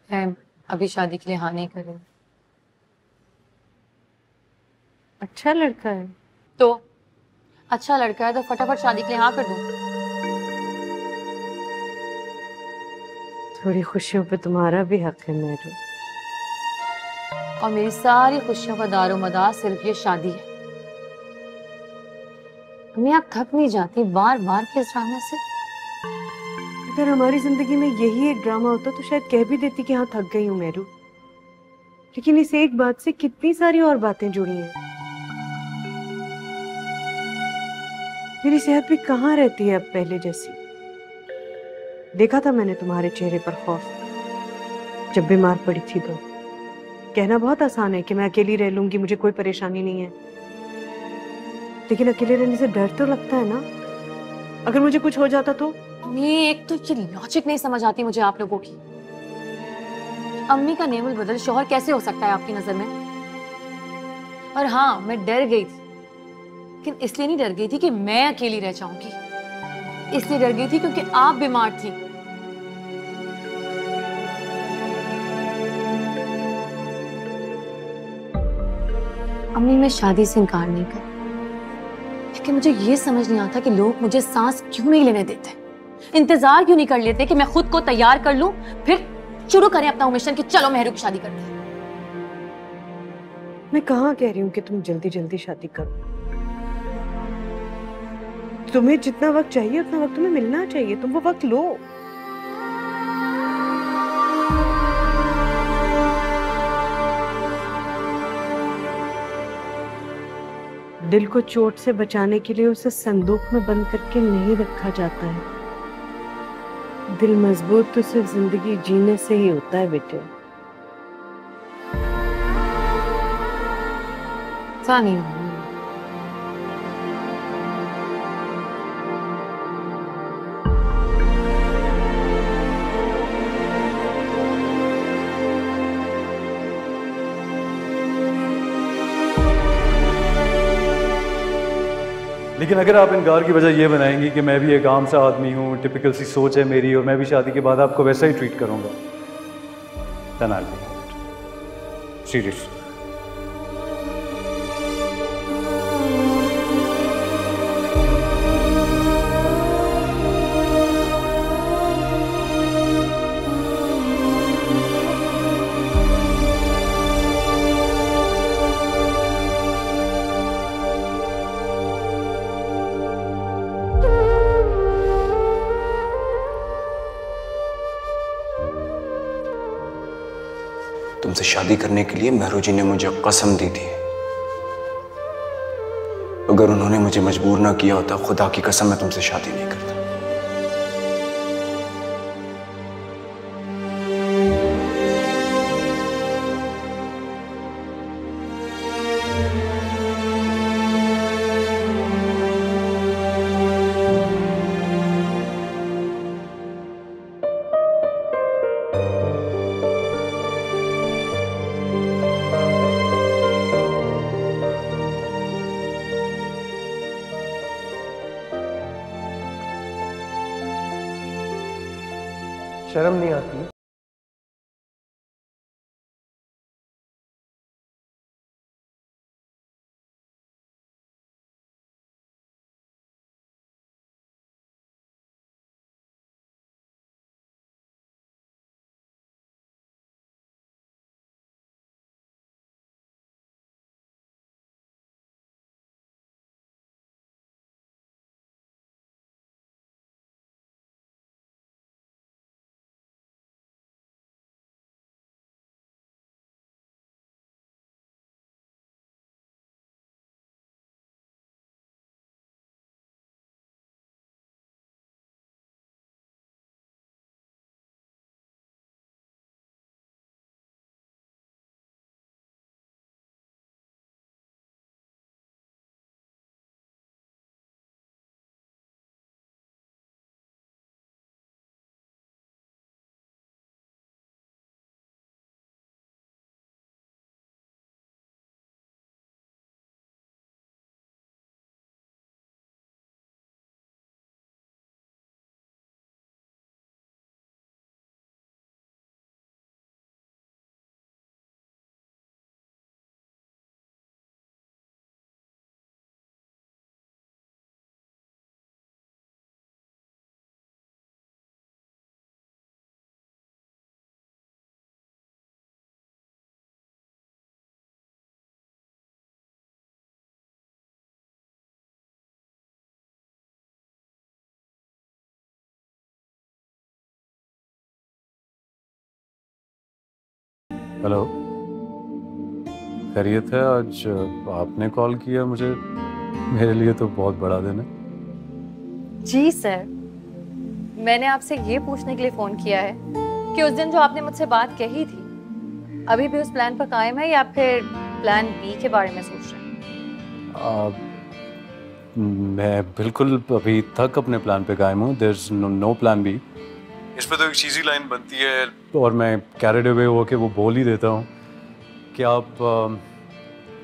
मैं अभी शादी के लिए हाँ नहीं कर रही। अच्छा लड़का है तो अच्छा लड़का है तो फटाफट शादी के लिए हाँ कर दूं। थोड़ी खुशियों पे तुम्हारा भी हक है मेरू। और मेरी सारी खुशियों का दारोमदार सिर्फ ये शादी है। मैं आप थक नहीं जाती बार बार के इस ड्रामे से? अगर हमारी जिंदगी में यही एक ड्रामा होता तो शायद कह भी देती कि हाँ थक गई हूँ मेरू। लेकिन इस एक बात से कितनी सारी और बातें जुड़ी हैं। मेरी सेहत भी कहाँ रहती है अब पहले जैसी। देखा था मैंने तुम्हारे चेहरे पर खौफ जब बीमार पड़ी थी। तो कहना बहुत आसान है कि मैं अकेली रह लूंगी, मुझे कोई परेशानी नहीं है, लेकिन अकेले रहने से डर तो लगता है ना। अगर मुझे कुछ हो जाता तो। ये एक तो ये लॉजिक नहीं समझ आती मुझे आप लोगों की। अम्मी का नेमुल बदल शौहर कैसे हो सकता है आपकी नजर में? और हाँ, मैं डर गई थी, लेकिन इसलिए नहीं डर गई थी कि मैं अकेली रह जाऊंगी। इसलिए डर गई थी क्योंकि आप बीमार थी। अम्मी मैं शादी से इनकार नहीं कर, लेकिन मुझे ये समझ नहीं आता कि लोग मुझे सांस क्यों नहीं लेने देते। इंतजार क्यों नहीं कर लेते कि मैं खुद को तैयार कर लूं, फिर शुरू करें अपना मिशन कि चलो मेहरू की शादी करते हैं। मैं कहाँ कह रही हूँ कि तुम जल्दी जल्दी शादी करो। तुम्हें जितना वक्त चाहिए उतना वक्त तुम्हें मिलना चाहिए, तुम वो वक्त लो। दिल को चोट से बचाने के लिए उसे संदूक में बंद करके नहीं रखा जाता है। दिल मजबूत तो सिर्फ जिंदगी जीने से ही होता है बेटे। ऐसा नहीं है। लेकिन अगर आप इनकार की वजह ये बनाएंगी कि मैं भी एक आम सा आदमी हूँ, टिपिकल सी सोच है मेरी, और मैं भी शादी के बाद आपको वैसा ही ट्रीट करूँगा, then I'll be serious. तुमसे शादी करने के लिए मेहरू जी ने मुझे कसम दी थी। अगर उन्होंने मुझे मजबूर ना किया होता, खुदा की कसम मैं तुमसे शादी नहीं करता। शर्म नहीं आती? हेलो, खैरियत है? आज आपने कॉल किया मुझे, मेरे लिए तो बहुत बड़ा दिन है। जी सर, मैंने आपसे ये पूछने के लिए फोन किया है कि उस दिन जो आपने मुझसे बात कही थी, अभी भी उस प्लान पर कायम है या फिर प्लान बी के बारे में सोच रहे हैं? मैं बिल्कुल अभी तक अपने प्लान पे कायम हूँ। There is no plan B. इस पे तो एक चीज़ी लाइन बनती है और मैं कैरिड अवे होके वो बोल ही देता हूँ कि आप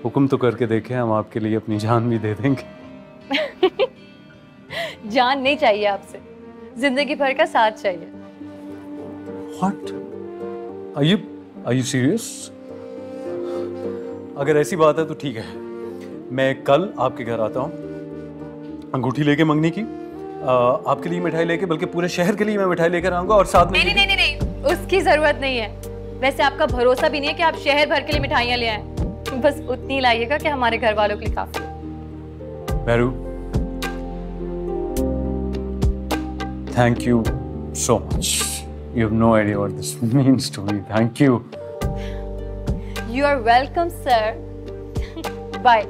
हुक्म तो करके देखें, हम आपके लिए अपनी जान भी दे देंगे। जान नहीं चाहिए आपसे, जिंदगी भर का साथ चाहिए। What? Are you serious? अगर ऐसी बात है तो ठीक है, मैं कल आपके घर आता हूँ अंगूठी लेके मंगनी की, आपके लिए मिठाई लेके, बल्कि पूरे शहर के लिए मैं मिठाई लेकर आऊंगा और साथ में नहीं नहीं नहीं नहीं, उसकी जरूरत नहीं है। वैसे आपका भरोसा भी नहीं है कि आप शहर भर के लिए मिठाइयाँ ले आए। बस उतनी लाइएगा कि हमारे घर वालों के लिए काफी है। Meru, thank you so much. You have no idea what this means to me. Thank you. You are welcome sir. Bye.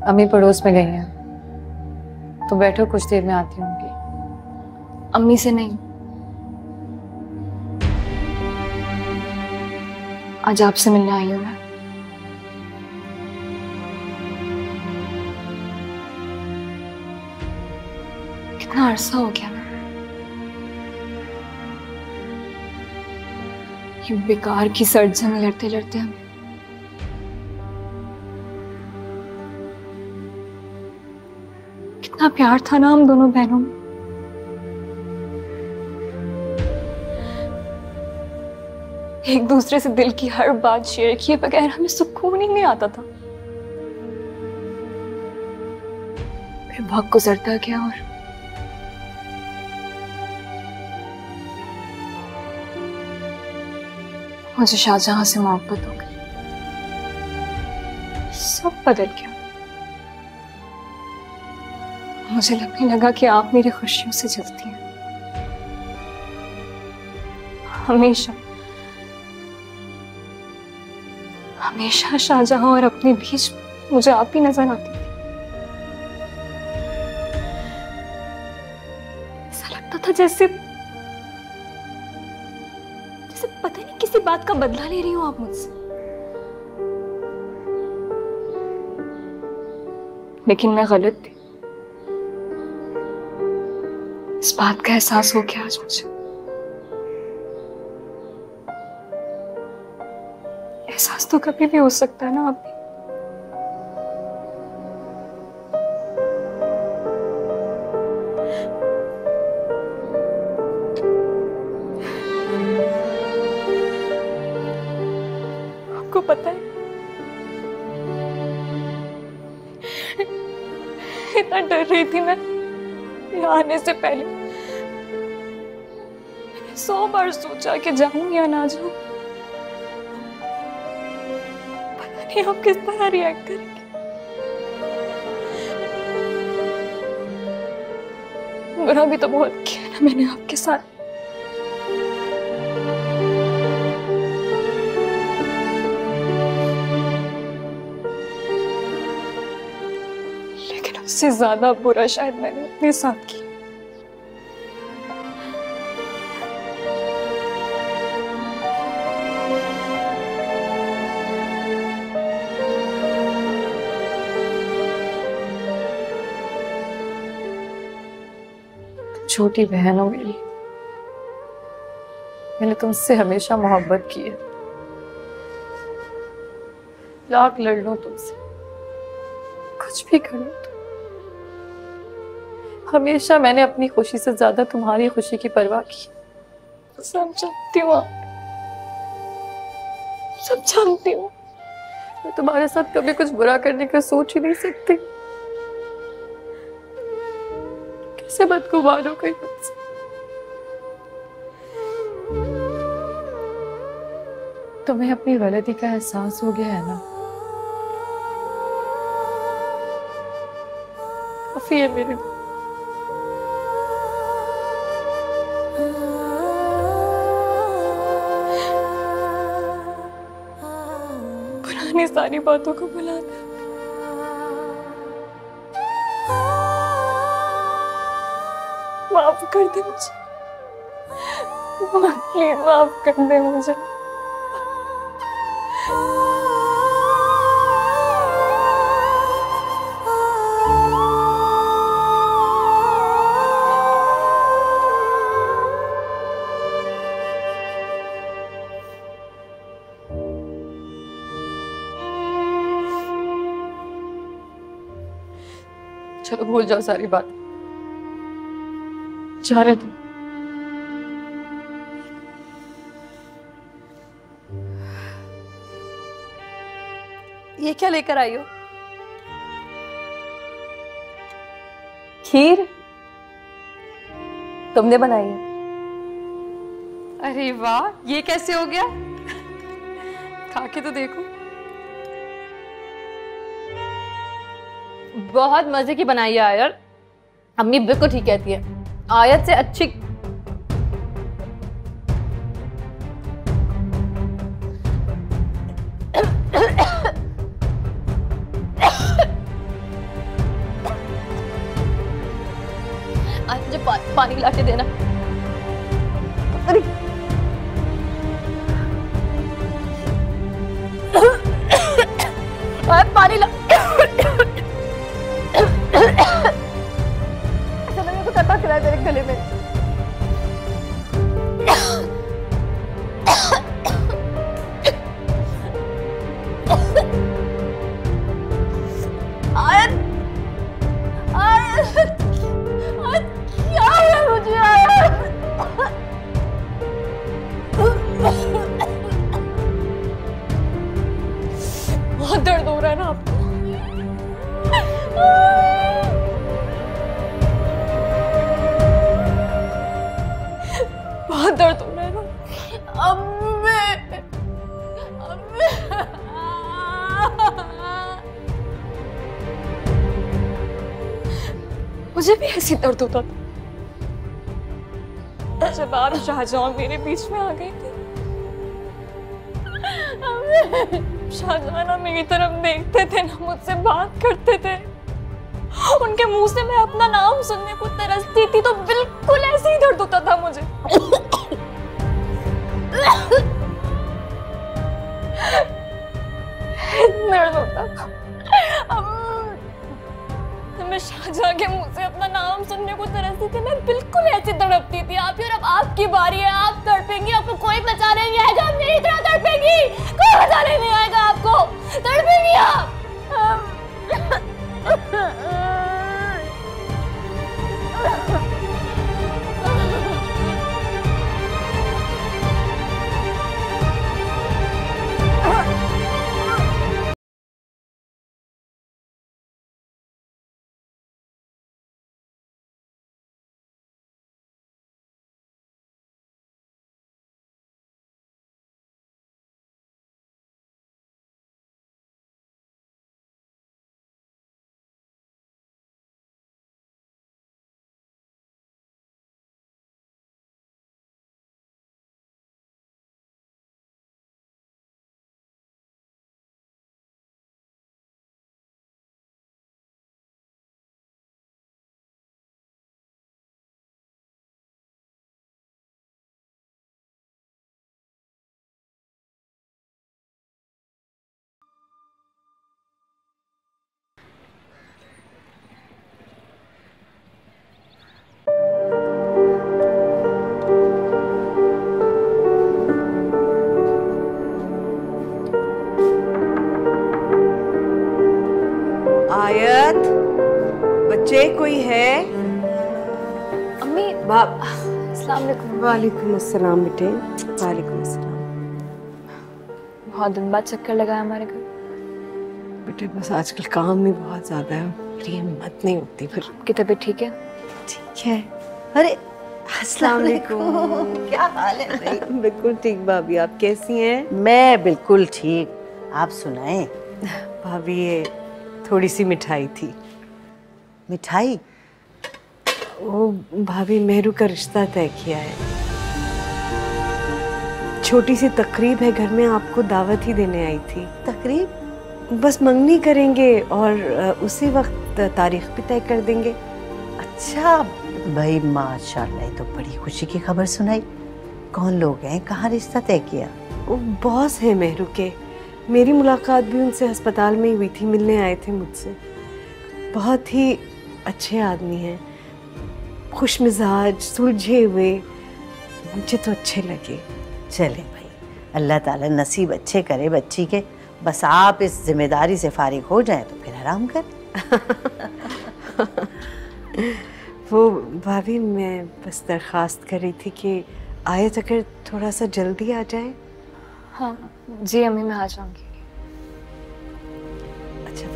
अम्मी पड़ोस में गई हैं, तो बैठो, कुछ देर में आती होंगी। अम्मी से नहीं, आज आपसे मिलने आई हूँ मैं। कितना अरसा हो गया ना, ये बेकार की सर्द में लड़ते लड़ते हम। कितना प्यार था ना हम दोनों बहनों में। एक दूसरे से दिल की हर बात शेयर किए बगैर हमें सुकून ही नहीं आता था। फिर वक्त गुजरता गया और मुझे शाहजहां से मोहब्बत हो गई। सब बदल गया। मुझे लगने लगा कि आप मेरी खुशियों से जलती हैं। हमेशा हमेशा शाहजहां और अपने बीच मुझे आप ही नजर आती थी। ऐसा लगता था जैसे पता नहीं किसी बात का बदला ले रही हो आप मुझसे। लेकिन मैं गलत थी। इस बात का एहसास हो गया आज मुझे। एहसास तो कभी भी हो सकता है ना आप भी। आपको पता है, इतना डर रही थी मैं यहाँ आने से पहले। मैंने 100 बार सोचा कि जाऊं या ना जाऊं। पता नहीं आप किस तरह रिएक्ट करेंगे। बुरा भी तो बहुत किया ना मैंने आपके साथ। लेकिन उससे ज्यादा बुरा शायद मैंने अपने साथ किया। छोटी बहन हो मेरी। मैंने तुमसे हमेशा मोहब्बत की है। लाख लड़ लो तुमसे, कुछ भी कर लो तुम, हमेशा मैंने अपनी खुशी से ज्यादा तुम्हारी खुशी की परवाह की। सब जानती हूँ आप, सब जानती हूँ। मैं तुम्हारे साथ कभी कुछ बुरा करने का सोच ही नहीं सकती। कैसे बदगुमान हो गई मुझसे। तुम्हें अपनी गलती का एहसास हो गया है ना? काफी है मेरे लिए। पुरानी सारी बातों को भुला दे। माफ कर दे मुझे, प्लीज माफ कर दे मुझे। चलो भूल जाओ सारी बात, जाने दो। ये क्या लेकर आई हो? खीर तुमने बनाई है? अरे वाह, ये कैसे हो गया? खा के तो देखो। बहुत मजे की बनाई है यार। अम्मी बिल्कुल ठीक कहती है, आयत से अच्छी। आज मुझे पानी ला के देना। अरे पानी ला। ऐसा लगे कुछ अटक रहा है मेरे गले में। आयत, आयत, आयत, क्या है मुझे आयत? बहुत दर्द हो रहा है ना आपको? बहुत दर्द हो रहा है ना? अम्मे, अम्मे। मुझे भी ऐसी दर्द होता था जब आप शाहजहां मेरे बीच में आ गई थी। शाहजहां ना मेरी तरफ देखते थे, ना मुझसे बात करते थे। उनके मुंह से मैं अपना नाम सुनने को तरसती थी तो बिल्कुल ऐसे ही दर्द होता था मुझे। दर्द होता था। मैं शाहजहां के मुंह से अपना नाम सुनने को तरसती थी, मैं बिल्कुल ऐसी तड़पती थी। आप यार, अब आपकी बारी है, आप तड़पेंगी, आपको कोई बचाने नहीं आएगा। आप मेरी तरह तड़पेंगी, कोई बचाने नहीं आएगा आपको। तड़पेंगी आप। बच्चे कोई है? अम्मी बाप। अस्सलाम वालेकुम। वालेकुम अस्सलाम बेटे। वालेकुम अस्सलाम। बहुत दिन बाद चक्कर लगाया हमारे घर। बेटे बस आजकल काम ही बहुत ज्यादा है, मेरी हिम्मत नहीं होती फिर। आपकी तबीयत ठीक है? ठीक है। अरे अस्सलाम वालेकुम। क्या हाल है भाई? बिल्कुल ठीक भाभी, आप कैसी हैं? मैं बिल्कुल ठीक, आप सुनाएं। भाभी ये थोड़ी सी मिठाई थी। मिठाई? वो भाभी मेहरू का रिश्ता तय किया है, छोटी सी तकरीब है घर में, आपको दावत ही देने आई थी। तकरीब? बस मंगनी करेंगे और उसी वक्त तारीख भी तय कर देंगे। अच्छा भाई, माशाल्लाह, ये तो बड़ी खुशी की खबर सुनाई। कौन लोग हैं, कहाँ रिश्ता तय किया? वो बॉस है मेहरू के, मेरी मुलाकात भी उनसे अस्पताल में ही हुई थी, मिलने आए थे मुझसे। बहुत ही अच्छे आदमी हैं, खुश मिजाज, सुलझे हुए, मुझे तो अच्छे लगे। चले भाई, अल्लाह ताला नसीब अच्छे करे बच्ची के। बस आप इस जिम्मेदारी से फारिग हो जाएं तो फिर आराम कर। वो भाभी मैं बस दरख्वास्त कर रही थी कि आयत अगर थोड़ा सा जल्दी आ जाए। हाँ जी अम्मी, मैं आ जाऊंगी। अच्छा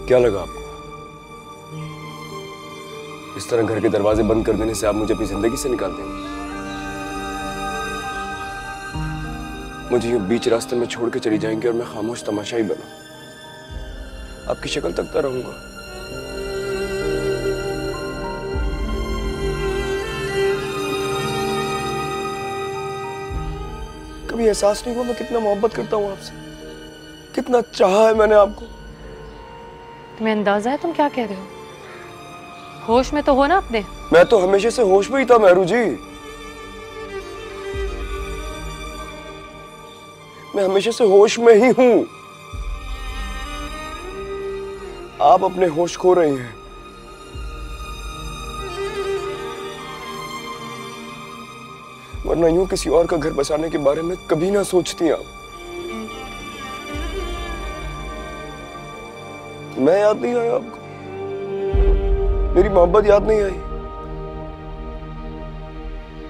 क्या लगा आपको? इस तरह घर के दरवाजे बंद कर देने से आप मुझे अपनी जिंदगी से निकाल देंगे? मुझे यूं बीच रास्ते में छोड़ के चली जाएंगे और मैं खामोश तमाशाई बना आपकी शक्ल तकता रहूंगा। कभी एहसास नहीं हुआ मैं कितना मोहब्बत करता हूं आपसे, कितना चाहा है मैंने आपको। तुम्हें अंदाजा है तुम क्या कह रहे हो? होश में तो हो ना अपने? मैं तो हमेशा से होश में ही था मेहरू जी, मैं हमेशा से होश में ही हूं। आप अपने होश खो रही हैं। वरना यूं किसी और का घर बसाने के बारे में कभी ना सोचती आप। मैं याद नहीं आया आपको? मेरी मोहब्बत याद नहीं आई?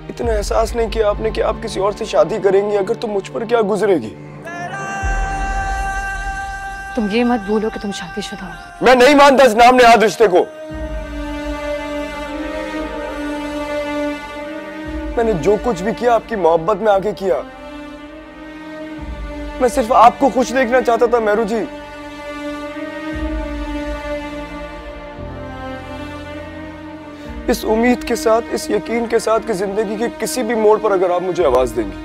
इतना एहसास नहीं किया आपने कि आप किसी और से शादी करेंगी अगर तो मुझ पर क्या गुजरेगी? तुम ये मत भूलो कि तुम शादीशुदा हो। मैं नहीं मानता इस नाम नेहाद रिश्ते को। मैंने जो कुछ भी किया आपकी मोहब्बत में आके किया। मैं सिर्फ आपको खुश देखना चाहता था मेहरू जी। इस उम्मीद के साथ, इस यकीन के साथ कि जिंदगी के किसी भी मोड़ पर अगर आप मुझे आवाज देंगी,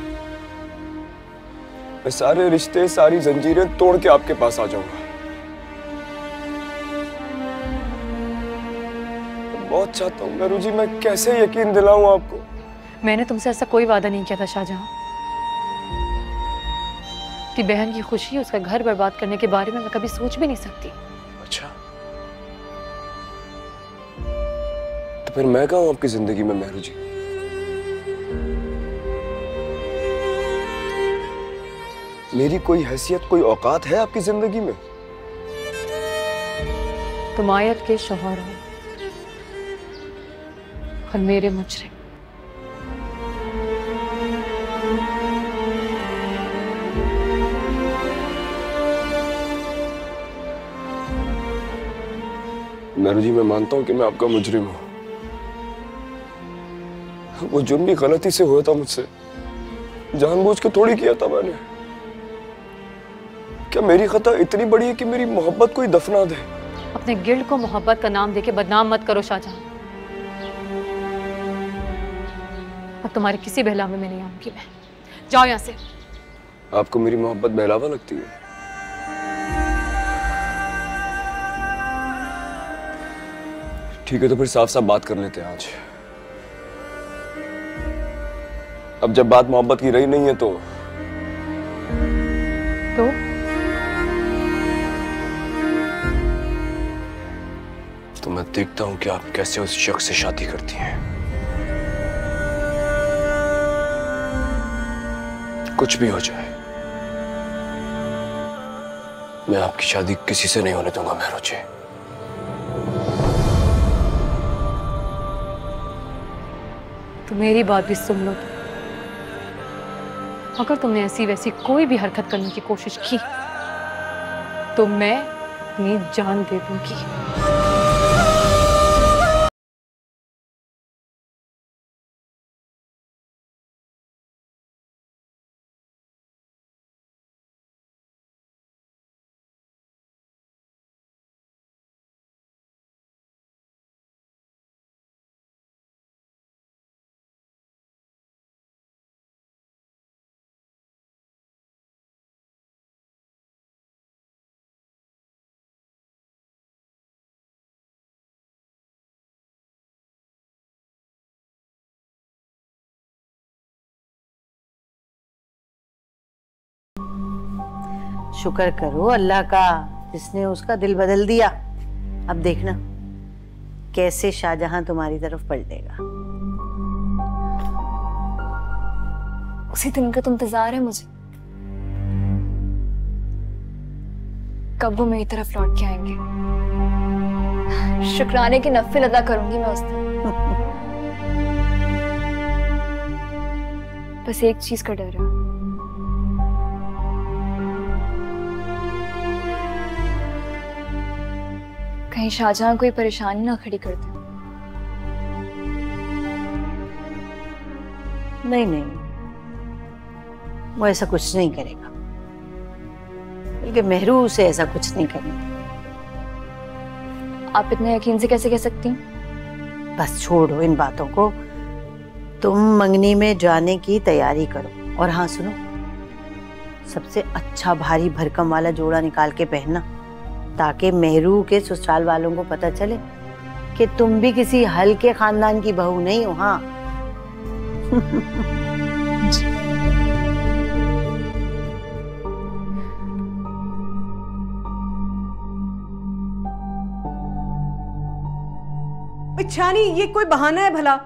मैं सारे रिश्ते, सारी जंजीरें तोड़ के आपके पास आ जाऊंगा। मैं बहुत चाहता हूं मेहरू जी, मैं कैसे यकीन दिलाऊं आपको? मैंने तुमसे ऐसा कोई वादा नहीं किया था शाहजहां कि बहन की खुशी, उसका घर बर्बाद करने के बारे में मैं कभी सोच भी नहीं सकती। अच्छा, तो फिर मैं कहाँ हूं आपकी जिंदगी में मेहरू जी? मेरी कोई हैसियत, कोई औकात है आपकी जिंदगी में? तुम आयत के शौहर हो और मेरे मुजरिम। मेहरू जी, मैं मानता हूं कि मैं आपका मुजरिम हूं। वो जुर्म भी गलती से हुआ था मुझसे, जानबूझ के थोड़ी किया था मैंने। क्या मेरी खता इतनी बड़ी है कि मेरी मोहब्बत कोई दफना दे? अपने गिल्ड को मोहब्बत का नाम देके बदनाम मत करो शाहजहां। अब तुम्हारे किसी बहलावे में नहीं आऊंगी मैं। जाओ यहाँ से। आपको मेरी मोहब्बत बहलावा लगती है? ठीक है, तो फिर साफ साफ बात कर लेते हैं आज। अब जब बात मोहब्बत की रही नहीं है तो मैं देखता हूं कि आप कैसे उस शख्स से शादी करती हैं। कुछ भी हो जाए, मैं आपकी शादी किसी से नहीं होने दूंगा मेहरो जी। तो मेरी बात भी सुन लो। अगर तुमने ऐसी वैसी कोई भी हरकत करने की कोशिश की तो मैं अपनी जान दे दूंगी। शुक्र करो अल्लाह का जिसने उसका दिल बदल दिया। अब देखना कैसे शाहजहां तुम्हारी तरफ पलटेगा। उसी दिन का तो इंतजार है मुझे, कब वो मेरी तरफ लौट के आएंगे। शुक्राने की नफिल अदा करूंगी मैं उस दिन। बस एक चीज का डर है, कहीं शाहजहां कोई परेशानी ना खड़ी कर दे। नहीं नहीं, वो ऐसा कुछ नहीं करेगा, बल्कि मेहरू उसे ऐसा कुछ नहीं करना। आप इतने यकीन से कैसे कह सकती हैं? बस छोड़ो इन बातों को, तुम मंगनी में जाने की तैयारी करो। और हाँ सुनो, सबसे अच्छा भारी भरकम वाला जोड़ा निकाल के पहनना, ताकि मेहरू के ससुराल वालों को पता चले कि तुम भी किसी हल्के खानदान की बहू नहीं हो। हाँ छानी, ये कोई बहाना है भला?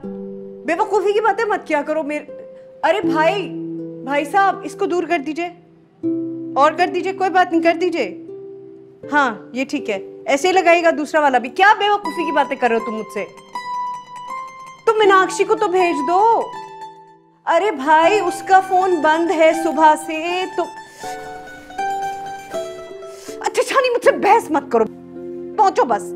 बेवकूफी की बातें मत किया करो मेरे। अरे भाई साहब, इसको दूर कर दीजिए और कर दीजिए, कोई बात नहीं, कर दीजिए। हाँ ये ठीक है, ऐसे ही लगाएगा दूसरा वाला भी। क्या बेवकूफी की बातें कर रहे हो तुम मुझसे? तुम मीनाक्षी को तो भेज दो। अरे भाई उसका फोन बंद है सुबह से तो। अच्छा छानी, मुझसे बहस मत करो, पहुंचो बस।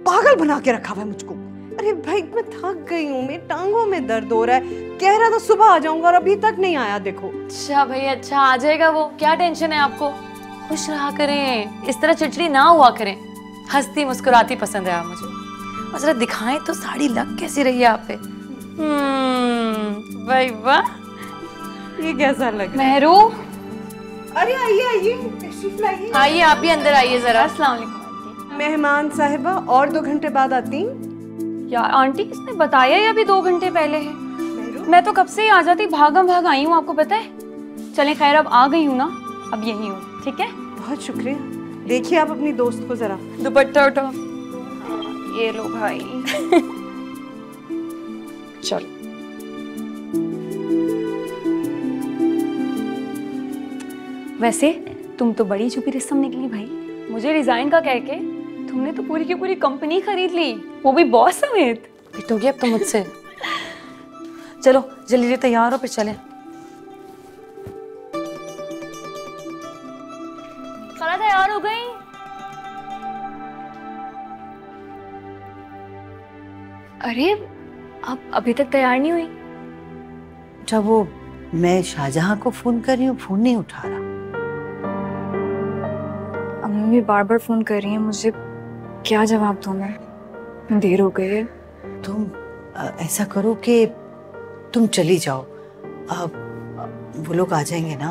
पागल बना के रखा हुआ है मुझको। अरे भाई मैं थक गई हूँ, मेरी टांगों में दर्द हो रहा है। कह रहा था सुबह आ जाऊंगा और अभी तक नहीं आया। देखो। अच्छा भाई, अच्छा आ जाएगा वो, क्या टेंशन है आपको? खुश रहा करें, इस तरह चिड़चिड़ी ना हुआ करें। हंसती मुस्कुराती पसंद है आप मुझे। और जरा दिखाएं तो साड़ी लग कैसी रही है आप पे। भाई वाह, ये कैसा लग रहा है? मेहरू, अरे आइए तशरीफ लाइए। आइए आप भी अंदर आइए जरा। अस्सलाम वालेकुम आंटी। मेहमान साहिबा और 2 घंटे बाद आती। यार आंटी, किसने बताया ये अभी 2 घंटे पहले है? मैं तो कब से ही आ जाती, भागम भाग आई हूँ, आपको पता है। चले खैर, अब आ गई हूँ ना, अब यही हूँ, ठीक है? बहुत शुक्रिया। देखिए आप अपनी दोस्त को जरा। दुपट्टा उठाओ। ये लो भाई। चलो। वैसे तुम तो बड़ी छुपी रस्म निकली भाई। मुझे रिजाइन का कह के तुमने तो पूरी की पूरी कंपनी खरीद ली, वो भी बॉस समेत। पिटोगी अब तो मुझसे। चलो जल्दी से तैयार हो, फिर चलें। सारा तैयार हो गई? अरे अब अभी तक तैयार नहीं हुई? जब वो मैं शाहजहां को फोन कर रही हूँ, फोन नहीं उठा रहा। अम्मी बार बार फोन कर रही है मुझे, क्या जवाब दूं मैं? देर हो गई है। तुम ऐसा करो कि तुम चली जाओ, वो लोग आ जाएंगे ना।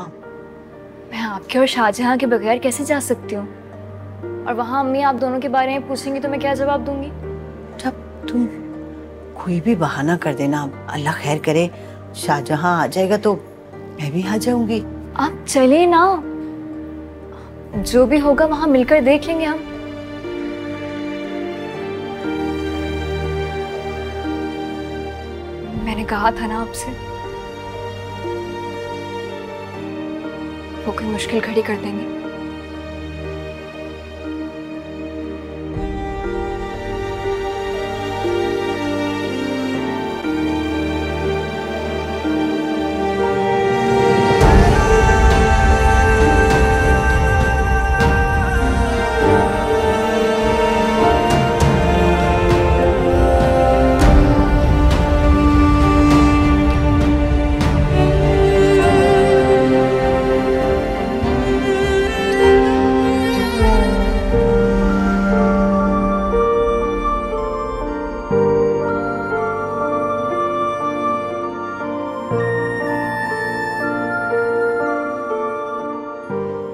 मैं आपके और शाहजहां के बगैर कैसे जा सकती हूँ? और वहाँ अम्मी आप दोनों के बारे में पूछेंगी तो मैं क्या जवाब दूंगी? जब तुम कोई भी बहाना कर देना, अल्लाह खैर करे शाहजहां आ जाएगा तो मैं भी आ जाऊंगी। आप चले ना, जो भी होगा वहां मिलकर देख लेंगे हम। मैंने कहा था ना आपसे, वो कोई मुश्किल खड़ी कर देंगे।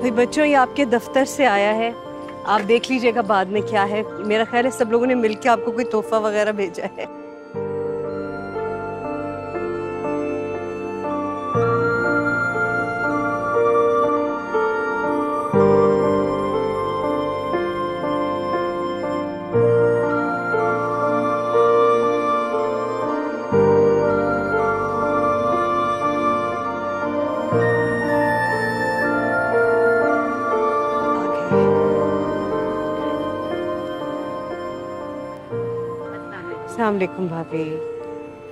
भाई बच्चों, ये आपके दफ्तर से आया है, आप देख लीजिएगा बाद में क्या है। मेरा ख्याल है सब लोगों ने मिलकर आपको कोई तोहफा वगैरह भेजा है। अस्सलाम वालेकुम भाभी,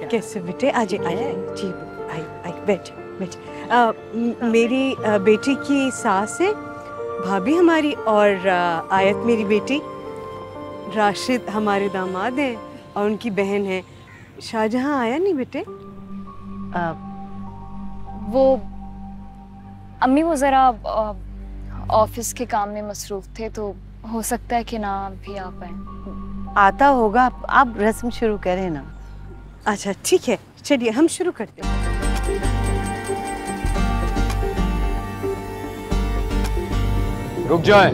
कैसे बेटे? आज आए जी, आई आई बैठ बैठ। मेरी बेटी की सास है भाभी हमारी, और आयत मेरी बेटी, राशिद हमारे दामाद हैं और उनकी बहन है। शाहजहां आया नहीं बेटे? वो अम्मी वो जरा ऑफिस के काम में मसरूफ थे, तो हो सकता है कि ना भी आ पाए। आता होगा, आप रस्म शुरू करें ना। अच्छा ठीक है, चलिए हम शुरू करते हैं। रुक जाएं।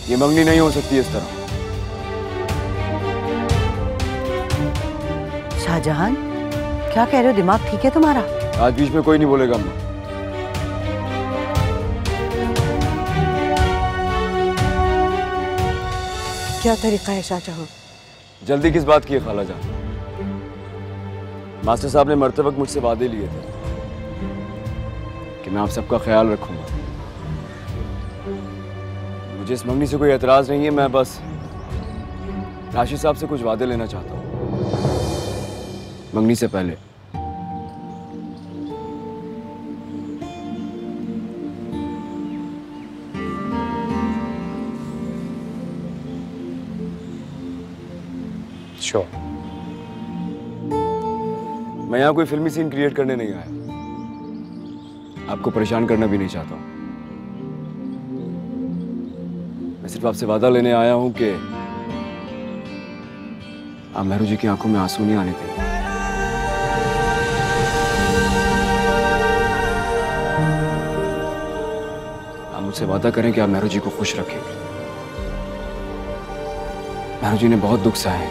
ये मंगनी नहीं हो सकती इस तरह। शाहजहां, क्या कह रहे हो? दिमाग ठीक है तुम्हारा? आज बीच में कोई नहीं बोलेगा अम्मा। क्या तरीका है शाहजहां? जल्दी किस बात की है खाला जान? मास्टर साहब ने मरते वक्त मुझसे वादे लिए थे कि मैं आप सबका ख्याल रखूंगा। मुझे इस मंगनी से कोई एतराज नहीं है, मैं बस राशिद साहब से कुछ वादे लेना चाहता हूँ मंगनी से पहले। श्योर। मैं यहाँ कोई फिल्मी सीन क्रिएट करने नहीं आया, आपको परेशान करना भी नहीं चाहता हूँ। मैं सिर्फ आपसे वादा लेने आया हूँ कि आप मेहरू जी की आंखों में आंसू नहीं आने देंगे। आप मुझसे वादा करें कि आप मेहरू जी को खुश रखेंगे। मेहरू जी ने बहुत दुख सहा है,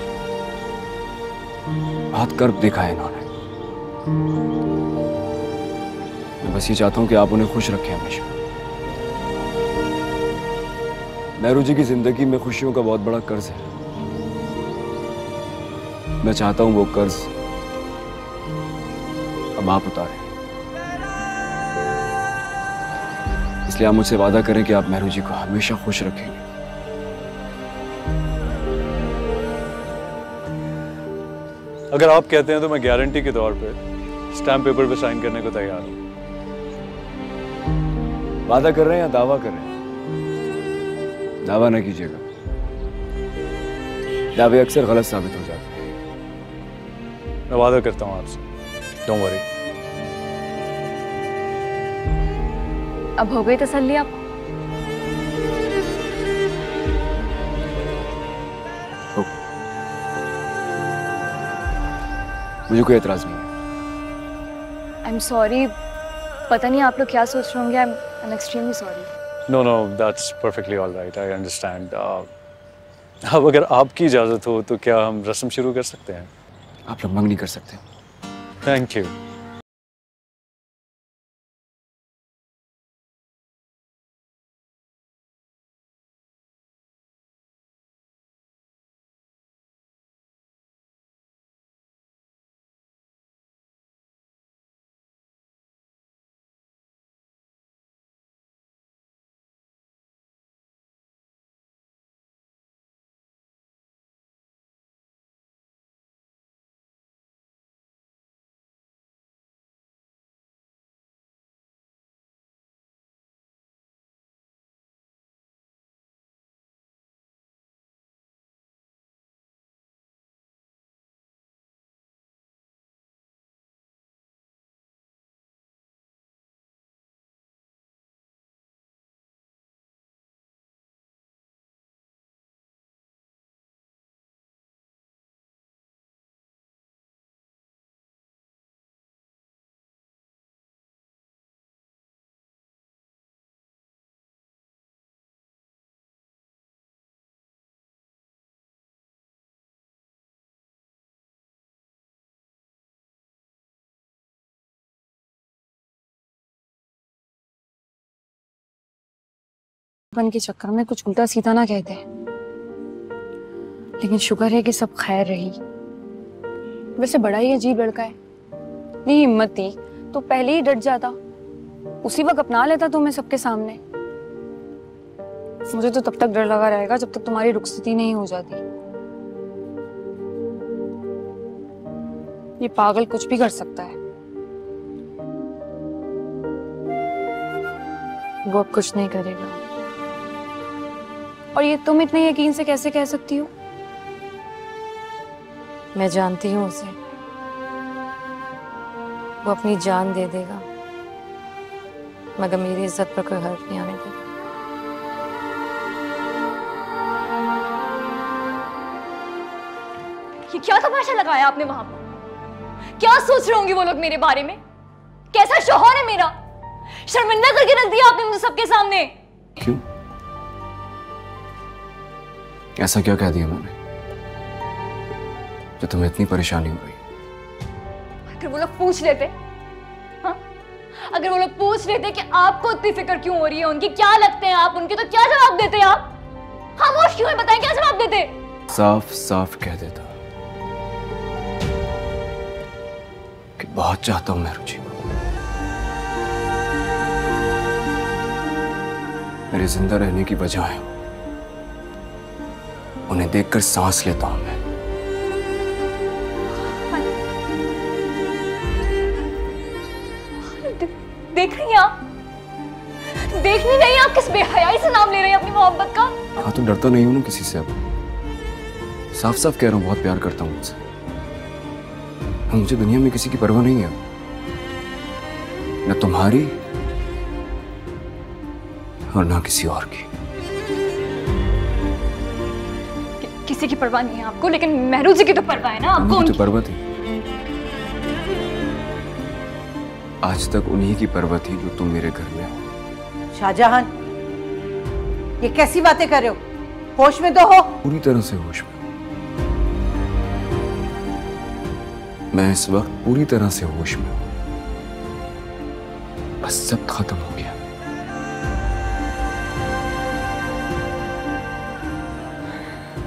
बहुत कर्ब देखा है इन्होंने। मैं बस ये चाहता हूं कि आप उन्हें खुश रखें हमेशा। मेहरू जी की जिंदगी में खुशियों का बहुत बड़ा कर्ज है। मैं चाहता हूं वो कर्ज अब आप उतारें। इसलिए आप मुझसे वादा करें कि आप मेहरू जी को हमेशा खुश रखेंगे। अगर आप कहते हैं तो मैं गारंटी के तौर पे स्टैम्प पेपर पे साइन करने को तैयार हूं। वादा कर रहे हैं या दावा कर रहे हैं? दावा ना कीजिएगा, दावे अक्सर गलत साबित हो जाते हैं। मैं वादा करता हूं आपसे, डोंट वरी। अब हो गई तसल्ली आपको? मुझे कोई एतराज नहीं है। आई एम सॉरी, पता नहीं आप लोग क्या सोच रहे होंगे। I am extremely sorry. No no, that's perfectly all right, I understand. अब अगर आपकी इजाज़त हो तो क्या हम रस्म शुरू कर सकते हैं? आप लोग मंगनी कर सकते हैं। Thank you. बन के चक्कर में कुछ उल्टा सीधा ना कहते, लेकिन शुक्र है कि सब खैर रही। वैसे बड़ा ही अजीब लड़का है, नहीं हिम्मत थी तो पहले ही डट जाता, उसी वक्त अपना लेता तुम्हें सबके सामने। मुझे तो तब तक डर लगा रहेगा जब तक तुम्हारी रुखसती नहीं हो जाती। ये पागल कुछ भी कर सकता है। वो अब कुछ नहीं करेगा। और ये तुम इतने यकीन से कैसे कह सकती हो? मैं जानती हूँ उसे, वो अपनी जान दे देगा मगर मेरी इज्जत पर कोई हर्फ नहीं आने देगा। ये क्या तमाशा लगाया आपने वहां पर? क्या सोच रहे होंगे वो लोग मेरे बारे में? कैसा शौहर है मेरा? शर्मिंदा करके रख दिया आपने मुझे सबके सामने। क्यों? ऐसा क्या कह दिया मैंने जो तुम्हें इतनी परेशानी हो रही? अगर वो लोग पूछ लेते, हाँ? अगर वो लोग पूछ लेते कि आपको इतनी फिक्र क्यों हो रही है, उनकी क्या लगते हैं आप उनके, तो क्या जवाब देते आप? खामोश क्यों है बताएं, क्या जवाब देते? साफ साफ कह देता कि बहुत चाहता हूं मैं रुचि को। मेरे जिंदा रहने की वजह है, उन्हें देखकर सांस लेता हूं मैं। देख रही हैं आप? देख नहीं रही आप किस बेहयाई से नाम ले रही हैं अपनी मोहब्बत का? हाँ तो डरता नहीं हूं ना किसी से। अब साफ साफ कह रहा हूं, बहुत प्यार करता हूं उनसे। मुझे दुनिया में किसी की परवाह नहीं है, न तुम्हारी और ना किसी और की। किसी की परवाह नहीं है आपको, लेकिन मेहरू जी की तो परवाह है ना आपको। उनकी तो परवाह थी, आज तक उन्हीं की परवाह थी जो तुम मेरे घर में हो। शाहजहां, ये कैसी बातें कर रहे हो? होश में तो हो। पूरी तरह से होश में। मैं इस वक्त पूरी तरह से होश में हूं। बस सब खत्म हो गया।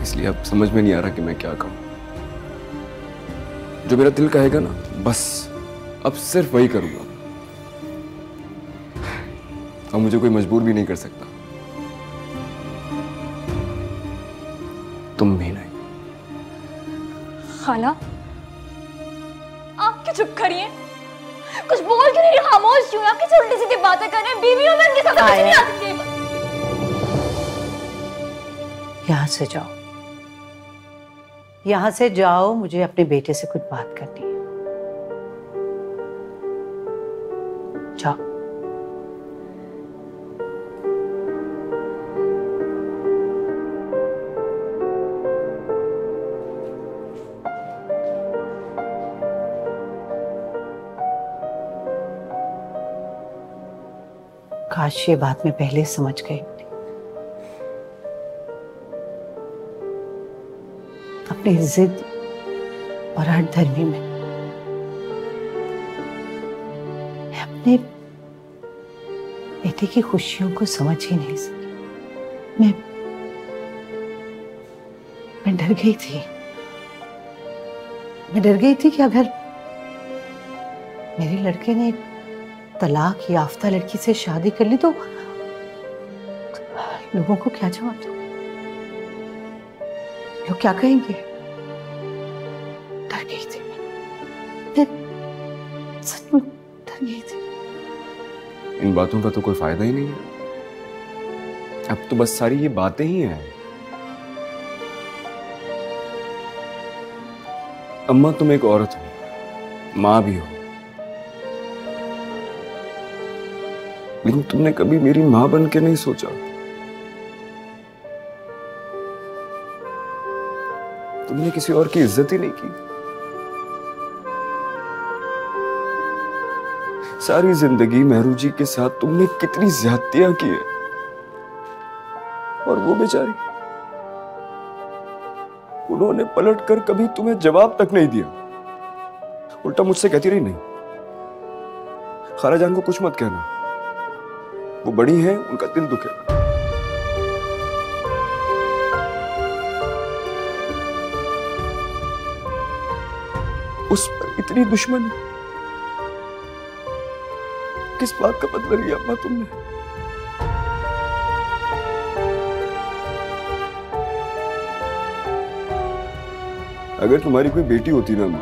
इसलिए अब समझ में नहीं आ रहा कि मैं क्या कहूं। जो मेरा दिल कहेगा ना, बस अब सिर्फ वही करूंगा। अब मुझे कोई मजबूर भी नहीं कर सकता, तुम भी नहीं। खाला, आप क्यों चुप खड़ी हैं? कुछ बोल क्यों नहीं रही? खामोश क्यों? आप किसी उल्टी सीधी बातें कर रहे हैं। बीवी हो मैं, उनके साथ कुछ नहीं आ सकती। यहां से जाओ, यहां से जाओ, मुझे अपने बेटे से कुछ बात करनी है। जाओ। काश ये बात मैं पहले समझ गई। अपनी जिद और हठधर्मी में मैं अपने बेटे की खुशियों को समझ ही नहीं सकी। मैं डर गई थी। मैं डर गई थी कि अगर मेरे लड़के ने एक तलाक याफ्ता लड़की से शादी कर ली तो लोगों को क्या जवाब दूं? लोग क्या कहेंगे? डर गई थी मैं सचमुच डर गई थी। इन बातों का तो कोई फायदा ही नहीं है। अब तो बस सारी ये बातें ही हैं। अम्मा, तुम एक औरत हो, मां भी हो, लेकिन तुमने कभी मेरी मां बन के नहीं सोचा। तुमने किसी और की इज्जत ही नहीं की। सारी जिंदगी मेहरू जी के साथ तुमने कितनी ज्यादतियां की है, और वो बेचारी, उन्होंने पलट कर कभी तुम्हें जवाब तक नहीं दिया। उल्टा मुझसे कहती रही, नहीं खालाजान को कुछ मत कहना, वो बड़ी हैं, उनका दिल दुखेगा। उस पर इतनी दुश्मनी किस बात का बदला लिया अम्मा तुमने? अगर तुम्हारी कोई बेटी होती ना मां,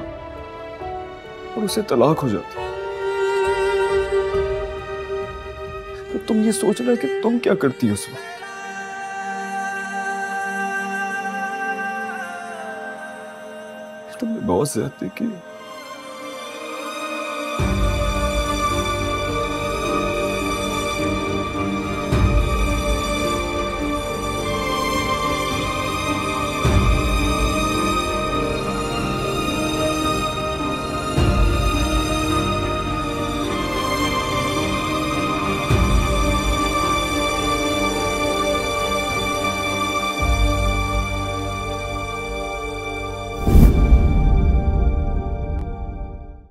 और उसे तलाक हो जाती, तो तुम ये सोचना कि तुम क्या करती उस वक्त। तुमने बहुत ज्यादती की।